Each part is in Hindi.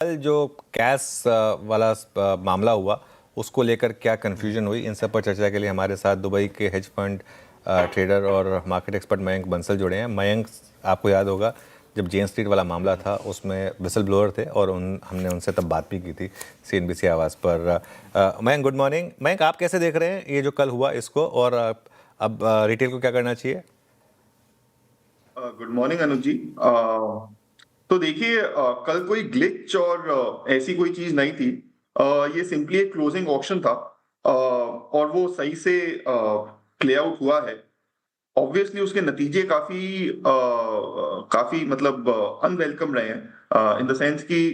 कल जो कैश वाला मामला हुआ उसको लेकर क्या कन्फ्यूजन हुई, इन सब पर चर्चा के लिए हमारे साथ दुबई के हेज फंड ट्रेडर और मार्केट एक्सपर्ट मयंक बंसल जुड़े हैं। मयंक, आपको याद होगा जब जेन स्ट्रीट वाला मामला था उसमें विसल ब्लोअर थे और हमने उनसे तब बात भी की थी CNBC आवाज़ पर। Mayank, good morning. मयंक, आप कैसे देख रहे हैं ये जो कल हुआ इसको, और अब रिटेल को क्या करना चाहिए? गुड मॉर्निंग अनुज जी। तो देखिए, कल कोई ग्लिच और ऐसी कोई चीज नहीं थी। ये सिंपली एक क्लोजिंग ऑक्शन था, और वो सही से प्ले आउट हुआ है। ऑब्वियसली उसके नतीजे काफी मतलब अनवेलकम रहे हैं, इन द सेंस कि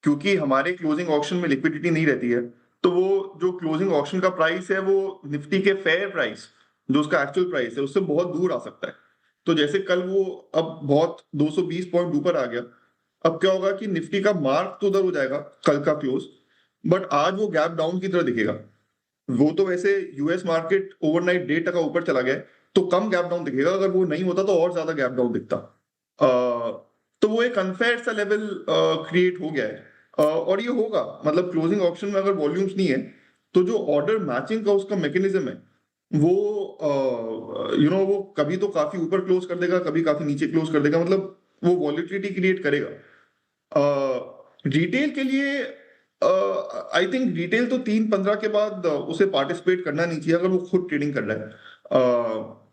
क्योंकि हमारे क्लोजिंग ऑक्शन में लिक्विडिटी नहीं रहती है, तो वो जो क्लोजिंग ऑक्शन का प्राइस है वो निफ्टी के फेयर प्राइस, जो उसका एक्चुअल प्राइस है, उससे बहुत दूर आ सकता है। तो जैसे कल वो अब बहुत 220 पॉइंट ऊपर आ गया। अब क्या होगा कि निफ्टी का मार्क तो उधर हो जाएगा कल का क्लोज, बट आज वो गैप डाउन की तरह दिखेगा। वो तो वैसे यूएस मार्केट ओवरनाइट 1.5% ऊपर चला गया है, तो कम गैप डाउन दिखेगा। अगर वो नहीं होता तो और ज्यादा गैप डाउन दिखता। तो वो एक अनफेयर सा लेवल क्रिएट हो गया है। और ये होगा, मतलब क्लोजिंग ऑप्शन में अगर वॉल्यूम्स नहीं है, तो जो ऑर्डर मैचिंग का उसका मैकेनिज्म है वो वो कभी तो काफी ऊपर क्लोज कर देगा, कभी काफी नीचे क्लोज कर देगा। मतलब वो वॉलिटिलिटी क्रिएट करेगा। रिटेल के लिए आई थिंक रिटेल तो 3-15 के बाद उसे पार्टिसिपेट करना नहीं चाहिए अगर वो खुद ट्रेडिंग कर रहा है।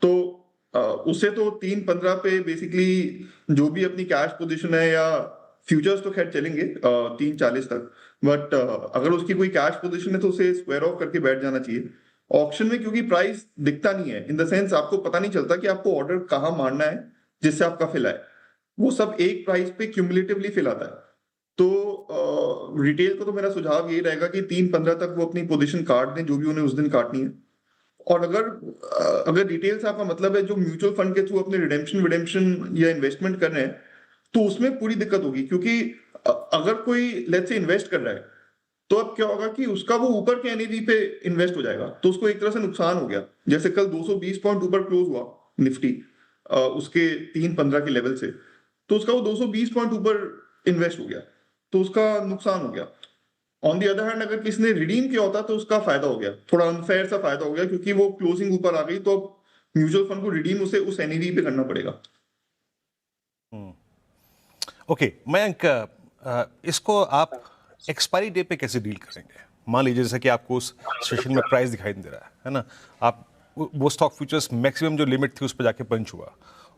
तो उसे तो 3-15 पे बेसिकली जो भी अपनी कैश पोजीशन है, या फ्यूचर्स तो खैर चलेंगे 3-40 तक, बट अगर उसकी कोई कैश पोजीशन है तो उसे स्क्वायर ऑफ करके बैठ जाना चाहिए। ऑक्शन में क्योंकि प्राइस दिखता नहीं है, इन द सेंस आपको पता नहीं चलता कि आपको ऑर्डर कहाँ मारना है जिससे आपका फिल आए। वो सब एक प्राइस पे क्यूमुलेटिवली फिल आता है। तो रिटेल को तो मेरा सुझाव यही रहेगा कि 3-15 तक वो अपनी पोजीशन काट दें, जो भी उन्हें उस दिन काटनी है। और अगर रिटेल से आपका मतलब है जो म्यूचुअल फंड के थ्रू अपने रिडेम्पशन विडेम्पशन या इन्वेस्टमेंट कर रहे हैं, तो उसमें पूरी दिक्कत होगी। क्योंकि अगर कोई लेट्स से इन्वेस्ट कर रहा है, तो अब क्या होगा कि उसका वो ऊपर के एनएवी पे इन्वेस्ट हो जाएगा, तो उसको एक तरह से नुकसान हो गया। जैसे कल 220 पॉइंट ऊपर क्लोज हुआ निफ्टी, उसके 3-15 के लेवल से, तो उसका वो 220 पॉइंट ऊपर इन्वेस्ट हो गया, तो उसका नुकसान हो गया। ऑन दी अदर हैंड अगर किसी ने रिडीम किया होता तो उसका फायदा हो गया, थोड़ा अनफेयर सा फायदा हो गया, क्योंकि वो क्लोजिंग ऊपर आ गई, तो अब म्यूचुअल फंड को रिडीम उसे उस एनएवी पे करना पड़ेगा। ओके मयंक, इसको आप एक्सपायरी डे पे कैसे डील करेंगे? मान लीजिए जैसे कि आपको उस सेशन में प्राइस दिखाई नहीं दे रहा है ना, आप वो स्टॉक फ्यूचर्स मैक्सिमम जो लिमिट थी उस पर जाके पंच हुआ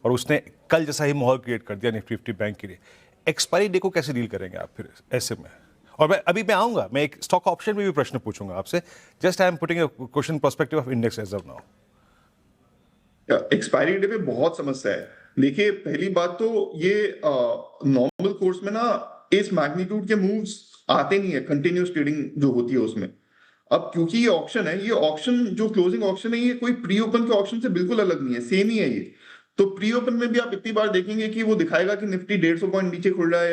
और उसने कल जैसा ही माहौल क्रिएट कर दिया निफ्टी 50 बैंक के लिए। एक्सपायरी डे को कैसे डील करेंगे आप फिर ऐसे में? और मैं आऊंगा, मैं एक स्टॉक ऑप्शन में भी प्रश्न पूछूंगा आपसे। Just I am putting a question perspective of index as of now. Expiry day पे बहुत समस्या है। देखिए, पहली बात तो ये नॉर्मल कोर्स में ना इस मैग्नीट्यूड के मूव्स आते नहीं है, कंटिन्यूस ट्रेडिंग जो होती है उसमें। अब क्योंकि ये ऑप्शन है, ये ऑप्शन जो क्लोजिंग ऑप्शन है, ये कोई प्री ओपन के ऑप्शन से बिल्कुल अलग नहीं है, सेम ही है ये। तो प्री ओपन में भी आप इतनी बार देखेंगे कि वो दिखाएगा कि निफ्टी 150 पॉइंट नीचे खुल रहा है,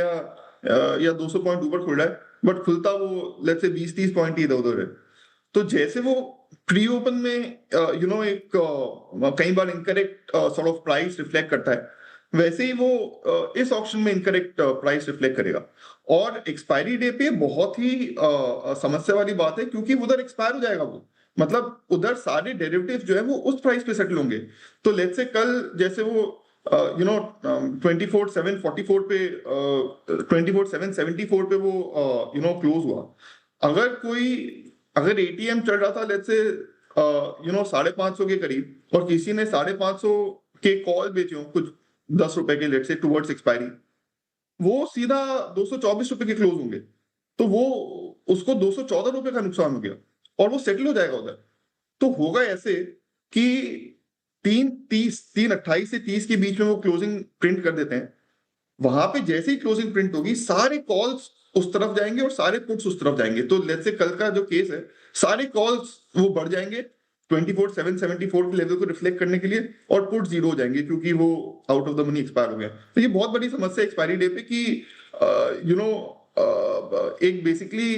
या 200 पॉइंट ऊपर खुल रहा है, बट खुलता वो लेट्स से 20-30 पॉइंट ही इधर उधर है। तो जैसे वो प्री ओपन में एक कई बार incorrect sort of price reflect करता है, वैसे ही वो इस ऑप्शन में इनकरेक्ट प्राइस रिफ्लेक्ट करेगा। और एक्सपायरी डे पे बहुत ही समस्या वाली बात है, क्योंकि उधर एक्सपायर हो जाएगा वो, मतलब उधर सारे डेरिवेटिव्स जो है वो उस प्राइस पे सेटल होंगे। तो लेट्स से कल जैसे वो 24/7 44 पे 24/7 74 पे वो क्लोज हुआ। अगर कोई अगर एटीएम चल रहा था लेट्स से 550 के करीब, और किसी ने 550 के कॉल बेचे हो कुछ 10 रुपए के लेट्स से टुवर्ड्स एक्सपायरी, वो सीधा 224 रुपए के क्लोज होंगे। तो वो उसको 214 रुपए का नुकसान हो गया, और वो सेटल हो जाएगा उधर। तो होगा ऐसे कि 3:28 से 30 के बीच में वो क्लोजिंग प्रिंट कर देते हैं। वहां पे जैसे ही क्लोजिंग प्रिंट होगी, सारे कॉल्स उस तरफ जाएंगे और सारे पुट्स उस तरफ जाएंगे। तो लेट्स से कल का जो केस है, सारे कॉल्स वो बढ़ जाएंगे 24/7 74 के लेवल को रिफ्लेक्ट करने के लिए, और पुट जीरो हो जाएंगे क्योंकि वो out of the money expire हो गया। तो ये बहुत बड़ी समस्या है एक्सपायरी डे पे कि एक बेसिकली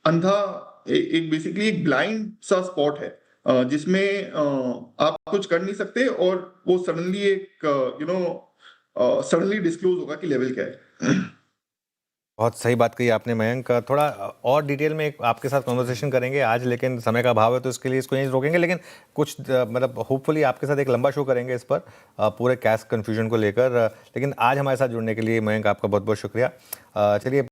अंधा एक बेसिकली एक ब्लाइंड सा स्पॉट है, जिसमें आप कुछ कर नहीं सकते, और वो सडनली एक सडनली डिस्क्लोज होगा कि लेवल क्या है। बहुत सही बात कही आपने मयंक। थोड़ा और डिटेल में आपके साथ कन्वर्सेशन करेंगे आज, लेकिन समय का अभाव है तो इसके लिए इसको यहीं रोकेंगे। लेकिन कुछ मतलब होपफुली आपके साथ एक लंबा शो करेंगे इस पर पूरे कैश कन्फ्यूजन को लेकर। लेकिन आज हमारे साथ जुड़ने के लिए मयंक आपका बहुत बहुत शुक्रिया। चलिए